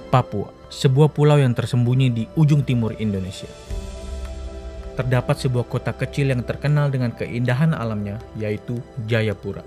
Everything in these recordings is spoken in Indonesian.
Papua, sebuah pulau yang tersembunyi di ujung timur Indonesia. Terdapat sebuah kota kecil yang terkenal dengan keindahan alamnya, yaitu Jayapura.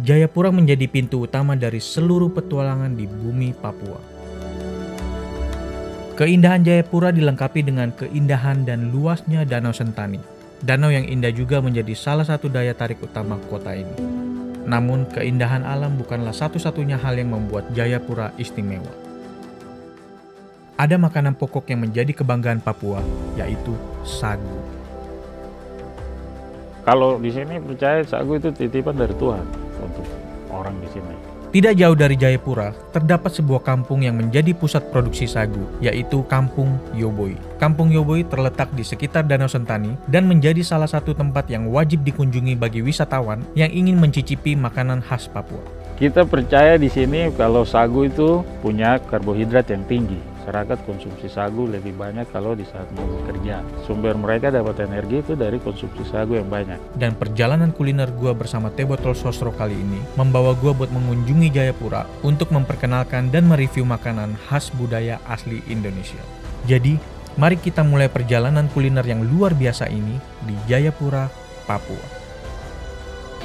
Jayapura menjadi pintu utama dari seluruh petualangan di bumi Papua. Keindahan Jayapura dilengkapi dengan keindahan dan luasnya Danau Sentani. Danau yang indah juga menjadi salah satu daya tarik utama kota ini. Namun, keindahan alam bukanlah satu-satunya hal yang membuat Jayapura istimewa. Ada makanan pokok yang menjadi kebanggaan Papua, yaitu sagu. Kalau di sini percaya sagu itu titipan dari Tuhan untuk orang di sini. Tidak jauh dari Jayapura, terdapat sebuah kampung yang menjadi pusat produksi sagu, yaitu Kampung Yoboi. Kampung Yoboi terletak di sekitar Danau Sentani dan menjadi salah satu tempat yang wajib dikunjungi bagi wisatawan yang ingin mencicipi makanan khas Papua. Kita percaya di sini kalau sagu itu punya karbohidrat yang tinggi. Masyarakat konsumsi sagu lebih banyak kalau di saat mau bekerja. Sumber mereka dapat energi itu dari konsumsi sagu yang banyak. Dan perjalanan kuliner gua bersama Teh Botol Sosro kali ini membawa gua buat mengunjungi Jayapura untuk memperkenalkan dan mereview makanan khas budaya asli Indonesia. Jadi, mari kita mulai perjalanan kuliner yang luar biasa ini di Jayapura, Papua.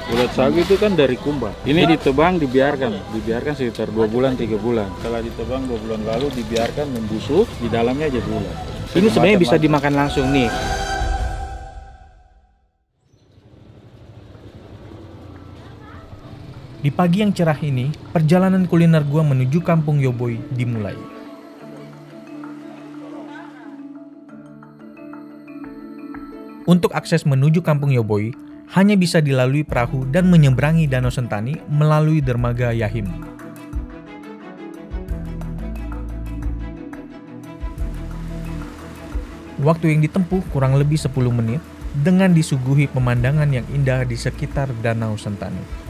Bulat sagu itu kan dari kumbang. Ini ditebang, dibiarkan sekitar 2 bulan, 3 bulan. Setelah ditebang 2 bulan lalu dibiarkan membusuk, di dalamnya aja bulat. Ini sebenarnya bisa dimakan langsung nih. Di pagi yang cerah ini, perjalanan kuliner gua menuju Kampung Yoboi dimulai. Untuk akses menuju Kampung Yoboi, hanya bisa dilalui perahu dan menyeberangi Danau Sentani melalui dermaga Yahim. Waktu yang ditempuh kurang lebih 10 menit dengan disuguhi pemandangan yang indah di sekitar Danau Sentani.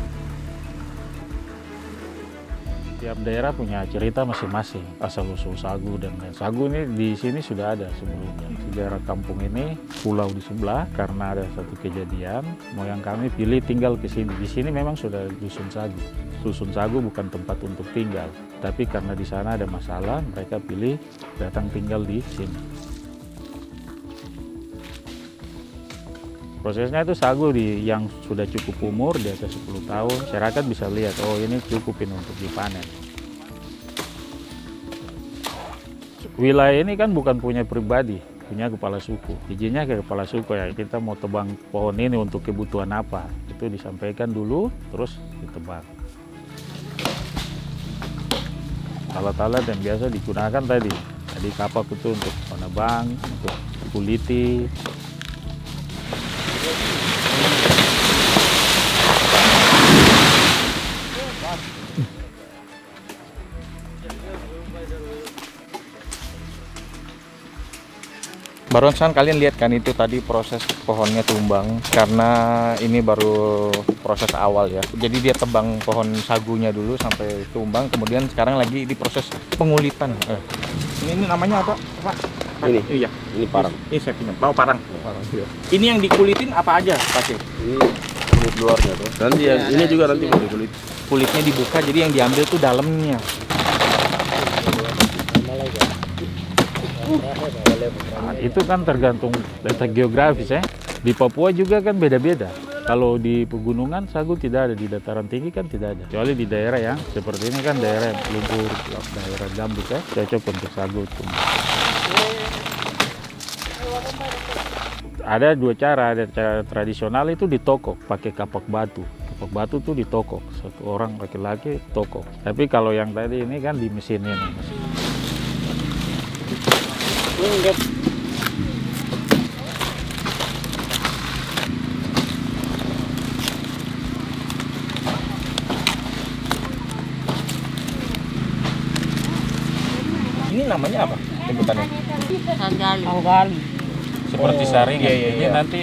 Tiap daerah punya cerita masing-masing, asal-usul sagu dan lain. Sagu ini di sini sudah ada sebelumnya. Sejarah kampung ini, pulau di sebelah, karena ada satu kejadian, moyang kami pilih tinggal ke sini. Di sini memang sudah dusun sagu. Dusun sagu bukan tempat untuk tinggal, tapi karena di sana ada masalah, mereka pilih datang tinggal di sini. Prosesnya itu sagu yang sudah cukup umur, di atas 10 tahun, masyarakat bisa lihat, oh ini cukupin untuk dipanen. Wilayah ini kan bukan punya pribadi, punya kepala suku. Izinnya ke kepala suku ya, kita mau tebang pohon ini untuk kebutuhan apa, itu disampaikan dulu, terus ditebang. Alat-alat yang biasa digunakan tadi kapak itu untuk menebang, untuk kuliti. Barusan kalian lihat kan itu tadi proses pohonnya tumbang, karena ini baru proses awal ya. Jadi dia tebang pohon sagunya dulu sampai tumbang, kemudian sekarang lagi di proses pengulitan. Ini namanya apa, Pak? Ini, iya, ini parang. Ini saya pinjam. Oh, parang. Iya. Ini yang dikulitin apa aja, Pak? Ini kulit luarnya tuh. Nanti ya, ini juga nanti mau dikulit. Kulitnya dibuka, jadi yang diambil tuh dalamnya. Nah, itu kan tergantung letak geografis ya. Di Papua juga kan beda-beda. Kalau di pegunungan sagu tidak ada, di dataran tinggi kan tidak ada. Kecuali di daerah yang seperti ini kan daerah lumpur, daerah gambut ya, cocok untuk sagu tumbuh. Ada 2 cara, ada cara tradisional itu ditokok pakai kapak batu. Kapak batu tuh ditokok, satu orang laki-laki tokok. Tapi kalau yang tadi ini kan di mesin ini. Ini namanya apa sebutannya? Anggali. Seperti saringan. Iya. Jadi nanti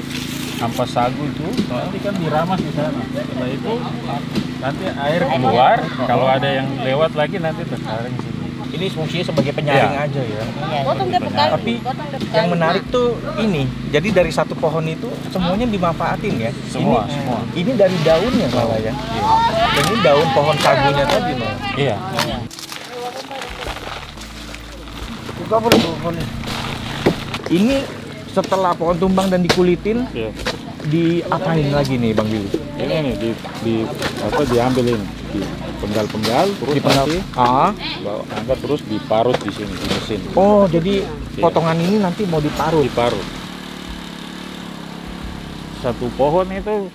ampas sagu itu nanti kan diramas di sana. Setelah itu nanti air keluar. Kalau ada yang lewat lagi nanti tersaring sini. Ini fungsinya sebagai penyaring Iya. aja ya. Potong dapat kali. Tapi yang menarik tuh ini, jadi dari satu pohon itu semuanya dimanfaatin ya. Semua, ini, semua. Ini dari daunnya malah ya. Ini daun pohon sagunya tadi malah. Iya. Ini setelah pohon tumbang dan dikulitin, Iya. diapain lagi nih Bang Billy? Ini nih diambil ini, di penggal-penggal, terus nanti bawa angkat terus diparut di sini di mesin. Oh, jadi potongan ini nanti mau diparut. Diparut. Satu pohon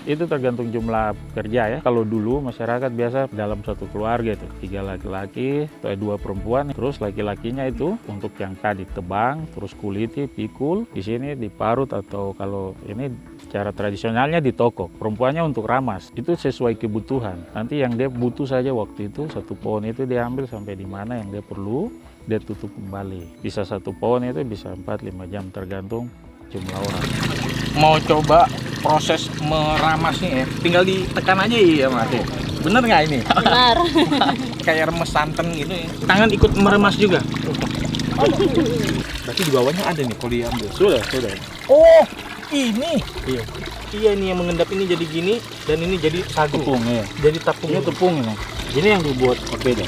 itu tergantung jumlah kerja ya. Kalau dulu masyarakat biasa dalam satu keluarga itu 3 laki-laki atau 2 perempuan, terus laki-lakinya itu untuk yang tadi tebang, terus kuliti, pikul, di sini diparut, atau kalau ini cara tradisionalnya di toko. Perempuannya untuk ramas. Itu sesuai kebutuhan. Nanti yang dia butuh saja waktu itu, satu pohon itu diambil sampai di mana yang dia perlu, dia tutup kembali. Bisa satu pohon itu bisa 4-5 jam tergantung jumlah orang. Mau coba proses meramasnya ya, tinggal ditekan aja ya Mas. Bener nggak ini? Benar. Kayak remes santan gitu ya. Tangan ikut meremas juga. Berarti di bawahnya ada nih kalau diambil. Sudah. Oh, ini. Iya. Iya, ini yang mengendap ini jadi gini dan ini jadi sagu. Tepung ya. Jadi tepungnya Tepung ini. Ini yang dibuat papeda.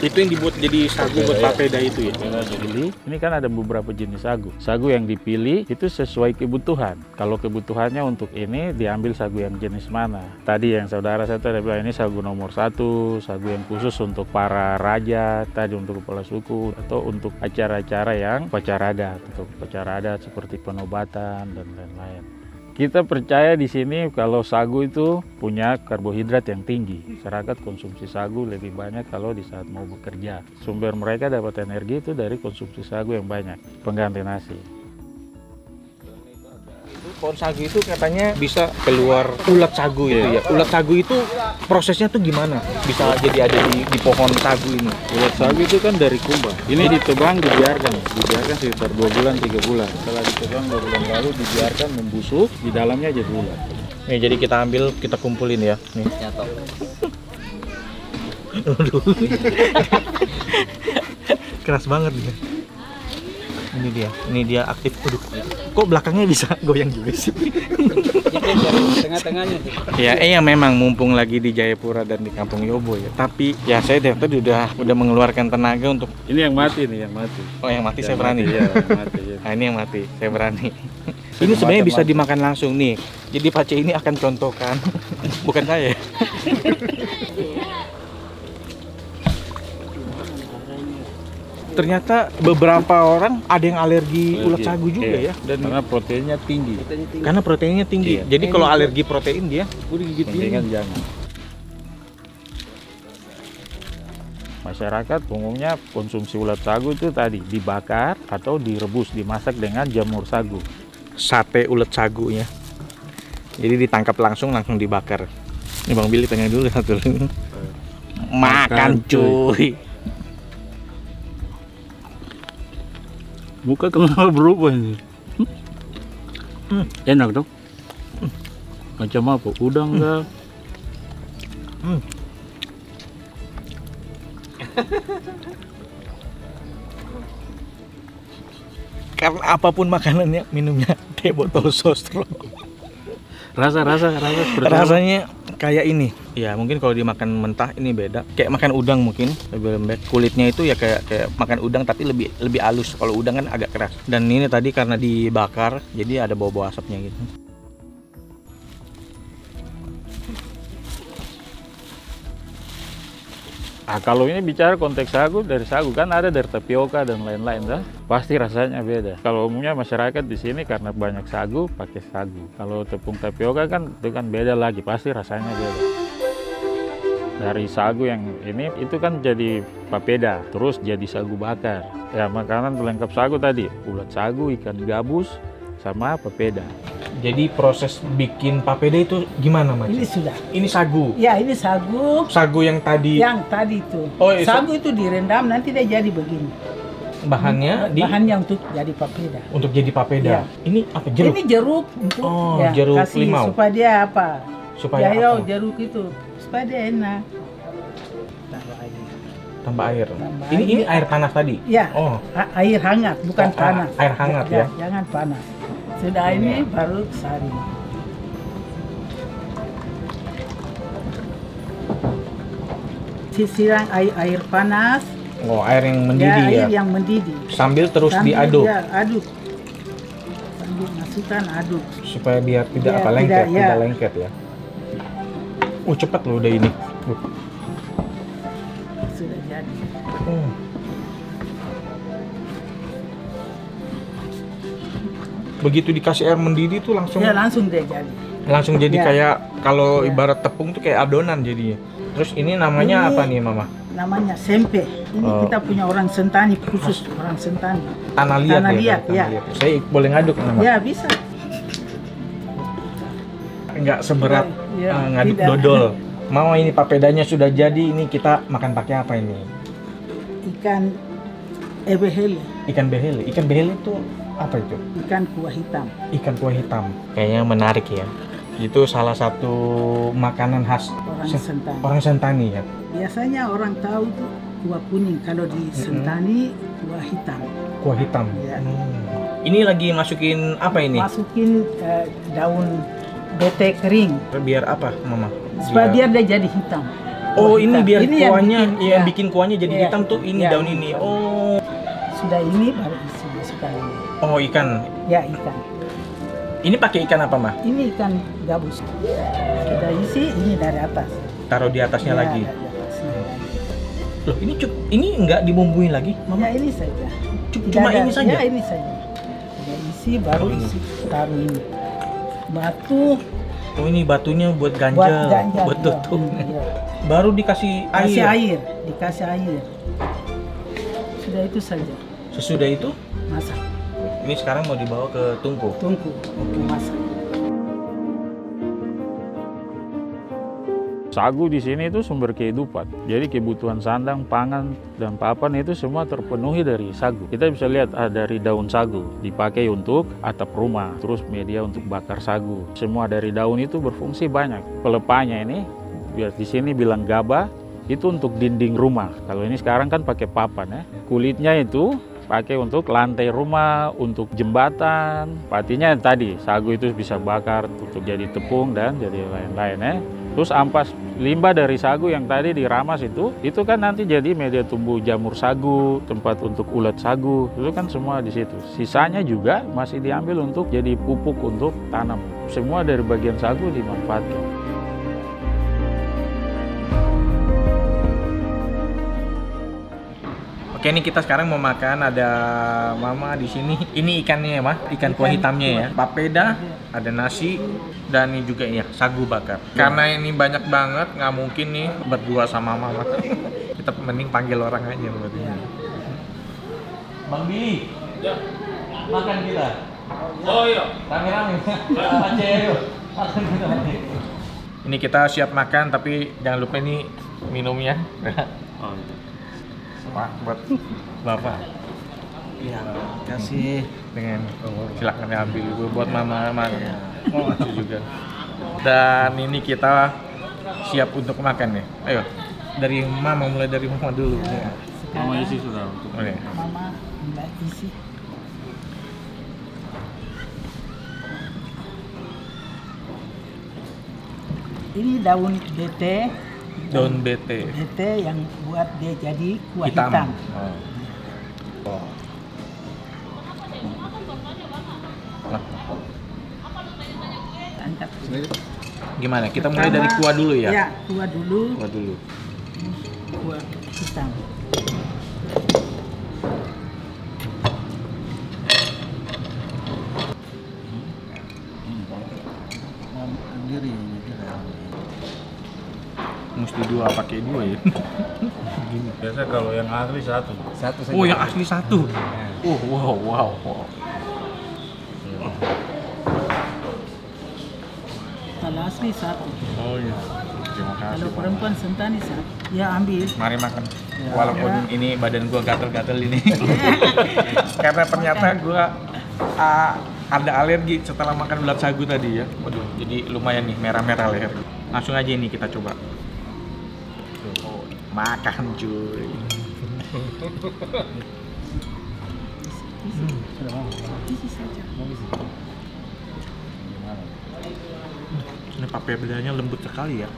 itu yang dibuat jadi sagu buat papeda itu ya. Ini kan ada beberapa jenis sagu. Sagu yang dipilih itu sesuai kebutuhan. Kalau kebutuhannya untuk ini diambil sagu yang jenis mana. Tadi yang saudara saya tadi bilang ini sagu nomor 1, sagu yang khusus untuk para raja, tadi untuk kepala suku, atau untuk acara-acara yang upacara adat, untuk upacara adat seperti penobatan dan lain-lain. Kita percaya di sini kalau sagu itu punya karbohidrat yang tinggi. Masyarakat konsumsi sagu lebih banyak kalau di saat mau bekerja. Sumber mereka dapat energi itu dari konsumsi sagu yang banyak, pengganti nasi. Pohon sagu itu katanya bisa keluar ulat sagu itu ya. Ulat sagu itu prosesnya tuh gimana? Bisa jadi ada di pohon sagu ini. Ulat sagu itu kan dari kumbang. Ini ditebang, dibiarkan sekitar 2 bulan 3 bulan. Setelah ditebang 2 bulan lalu dibiarkan membusuk, di dalamnya jadi ulat. Nih, jadi kita ambil, kita kumpulin ya. Nih. Keras banget dia. Ini dia aktif. Aduh, kok belakangnya bisa goyang juga sih? Tengah-tengahnya. Ya, memang mumpung lagi di Jayapura dan di Kampung Yobo ya. Tapi ya saya dari tadi udah mengeluarkan tenaga untuk. Ini yang mati nih, yang mati. Oh, yang mati saya berani. Iya, yang mati. Ya. Nah, ini yang mati, saya berani. Ini sebenarnya bisa dimakan langsung nih. Jadi Pak C ini akan contohkan, bukan saya. Ternyata beberapa orang ada yang alergi ulat sagu juga ya. Dan karena proteinnya tinggi. karena proteinnya tinggi. Iya. Jadi kalau alergi protein dia udah Mendingan jangan. Masyarakat umumnya konsumsi ulat sagu itu tadi dibakar atau direbus, dimasak dengan jamur sagu. Sate ulat sagu ya. Jadi ditangkap langsung dibakar. Ini Bang Billy pengen dulu satu. Makan cuy. Muka kenapa berubah ini? Enak dong. Macam apa? Udang enggak? Karena apapun makanannya, minumnya teh botol sosro. Rasa seperti Rasanya kayak ini. Ya mungkin kalau dimakan mentah ini beda. Kayak makan udang mungkin lebih lembek. Kulitnya itu ya kayak makan udang tapi lebih halus. Kalau udang kan agak keras. Dan ini tadi karena dibakar, jadi ada bau-bau asapnya gitu. kalau ini bicara konteks sagu, dari sagu kan ada dari tapioka dan lain-lain kan? Pasti rasanya beda. Kalau umumnya masyarakat di sini karena banyak sagu, pakai sagu. Kalau tepung tapioka kan itu kan beda lagi, pasti rasanya beda. Dari sagu yang ini itu kan jadi papeda, terus jadi sagu bakar. Ya makanan pelengkap sagu tadi, ulat sagu, ikan gabus, sama papeda. Jadi proses bikin papeda itu gimana Mas? Ini sudah. Ini sagu. Ya, ini sagu. Sagu yang tadi. Yang tadi itu. Oh, iya, sagu itu direndam nanti dia jadi begini. Bahannya Bahannya untuk jadi papeda. untuk jadi papeda. Ya. Ini apa jeruk? Ini jeruk untuk jeruk kasih limau. supaya dia apa? Supaya ya, apa? jeruk itu supaya dia enak. Taruh air. Tambah air. Tambah Ini air panas tadi. Ya. Oh. Air hangat, bukan Oh, panas. air hangat ya. Jangan panas. Sudah ini baru saring. Siram air panas, Oh, air yang mendidih ya. Air yang mendidih. Sambil terus Sambil diaduk dia aduk. Sambil masukkan aduk. supaya biar tidak Ya, lengket, tidak, ya. tidak lengket ya. Cepat loh udah ini. Sudah jadi. Begitu dikasih air mendidih tuh langsung Ya langsung dia jadi. jadi Ya. kayak kalau Ya. ibarat tepung tuh kayak adonan jadinya. Terus ini namanya Ini- apa nih Mama? Namanya sempe. Ini Oh. kita punya orang Sentani, khusus orang Sentani. Tanah liat Tanah ya. liat, Tanah ya. liat. Saya boleh ngaduk Mama? Ya bisa. Nggak seberat Ya, ngaduk tidak. dodol. Mama ini papedanya sudah jadi, ini kita makan pakai apa ini? Ikan ebehele, Ikan behele. Ikan behele itu apa itu? ikan kuah hitam. Ikan kuah hitam. Kayaknya menarik ya. Itu salah satu makanan khas Orang Sentani. orang Sentani ya. Biasanya orang tahu tuh kuah kuning, kalau di Sentani kuah hitam. Kuah hitam. Ya. Ini lagi masukin apa ini? Masukin daun bete kering Biar apa, Mama? supaya biar dia jadi hitam. Oh, Kuah ini hitam. biar yang kuahnya bikin- yang ya. bikin kuahnya jadi Ya. hitam tuh ini Ya, daun ini. Oh. Sudah ini baru isi masukkan ini. Oh, ikan. Ya ikan. Ini pakai ikan apa, Mah? Ini ikan gabus. Kita isi ini dari atas. Taruh di atasnya Ya, lagi. dari atasnya lagi. Loh, ini enggak dibumbui lagi, Mama? Ya ini saja. Cuma Tidak ada- ini saja? Ya ini saja. Kita isi baru Oh, ini. isi taruh ini. Batu Oh, ini batunya buat buat ganjel, ganjal. buat tutup. Ya. Baru dikasih Kasih air. air, dikasih air. Sudah itu saja. Sesudah itu, Masak. ini sekarang mau dibawa ke tungku. Tunggu masak. Sagu di sini itu sumber kehidupan. Jadi kebutuhan sandang, pangan, dan papan itu semua terpenuhi dari sagu. Kita bisa lihat dari daun sagu dipakai untuk atap rumah, terus media untuk bakar sagu. Semua dari daun itu berfungsi banyak. Pelepahnya ini, biar di sini bilang gabah, itu untuk dinding rumah. Kalau ini sekarang kan pakai papan ya. Kulitnya itu pakai untuk lantai rumah, untuk jembatan. Patinya tadi, sagu itu bisa bakar untuk jadi tepung dan jadi lain-lain ya. Terus ampas limbah dari sagu yang tadi diramas itu kan nanti jadi media tumbuh jamur sagu, tempat untuk ulat sagu, itu kan semua di situ. Sisanya juga masih diambil untuk jadi pupuk untuk tanam. Semua dari bagian sagu dimanfaatkan. Oke, ini kita sekarang mau makan, ada Mama di sini. Ini ikannya ya, Mah? Ikan kuah hitamnya ya. Papeda, ada nasi, dan ini juga ya sagu bakar. Karena ini banyak banget, nggak mungkin nih berdua sama Mama. Kita mending panggil orang aja buat ini. Bang Billy, makan kita. Oh iya. Rame-rame. Aceh yuk. Makan kita. Ini kita siap makan, tapi jangan lupa ini minumnya. Oh, iya. Pak, buat Bapak. Iya, kasih. Dengan silakan diambil dulu buat Mama. Oh, itu juga. Dan ini kita siap untuk makan nih. Ayo, dari Mama, mulai dari Mama dulu. Mama isi sudah untuk Oke. Mama mulai isi. Ini daun bete. Daun bete Bete yang buat dia jadi kuah hitam. hitam. Oh. Nah, Angkat. gimana? Kita mulai dari kuah dulu ya? Ya, kuah dulu. Kuah dulu. Kuah hitam. Mesti dua, pakai dua ya. biasa kalau yang asli satu. Oh, yang asli satu. Oh, wow. Kalau asli satu. Oh iya. Terima kasih. Kalau perempuan Sentani satu. Ya ambil. Mari makan. Walaupun ini badan gua gatel-gatel ini. Karena ternyata gua ada alergi setelah makan ulat sagu tadi ya. Waduh, jadi lumayan nih merah-merah leher. Langsung aja ini kita coba. Oh, makan cuy. Isi saja. Ini papedanya lembut sekali ya.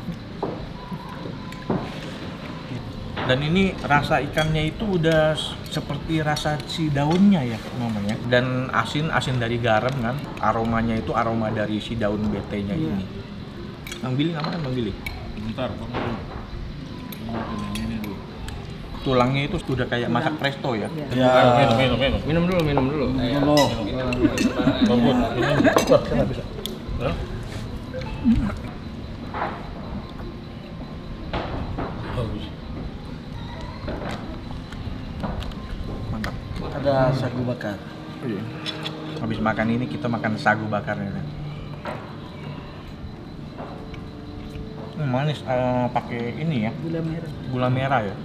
Dan ini rasa ikannya itu udah seperti rasa si daunnya ya namanya. Dan asin dari garam kan. Aromanya itu aroma dari si daun betenya ini. Bang Billy nggak makan Bang Billy? Bentar, ini dulu. Tulangnya itu sudah kayak masak presto ya? Ya, minum. Minum dulu. Bobot, Saya nggak bisa. bagus. Mantap. Ada sagu bakar. Habis makan ini kita makan sagu bakar ya. Manis, pakai ini ya, Gula merah. gula merah ya.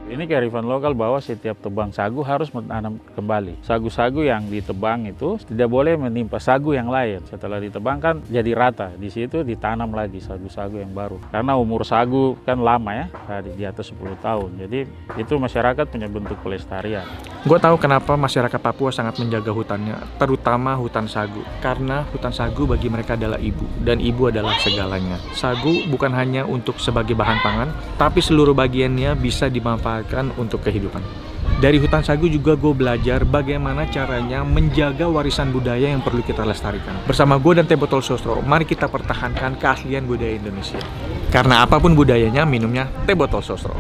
Ini kearifan lokal bahwa setiap tebang sagu harus menanam kembali. Sagu-sagu yang ditebang itu tidak boleh menimpa sagu yang lain. Setelah ditebang kan jadi rata. Di situ ditanam lagi sagu-sagu yang baru. Karena umur sagu kan lama ya, di atas 10 tahun. Jadi itu masyarakat punya bentuk pelestarian. Gue tahu kenapa masyarakat Papua sangat menjaga hutannya, terutama hutan sagu. Karena hutan sagu bagi mereka adalah ibu, dan ibu adalah segalanya. Sagu bukan hanya untuk sebagai bahan pangan, tapi seluruh bagiannya bisa dimanfaatkan untuk kehidupan. Dari hutan sagu juga gue belajar bagaimana caranya menjaga warisan budaya yang perlu kita lestarikan. Bersama gue dan Teh Botol Sosro, mari kita pertahankan keaslian budaya Indonesia. Karena apapun budayanya, minumnya Teh Botol Sosro.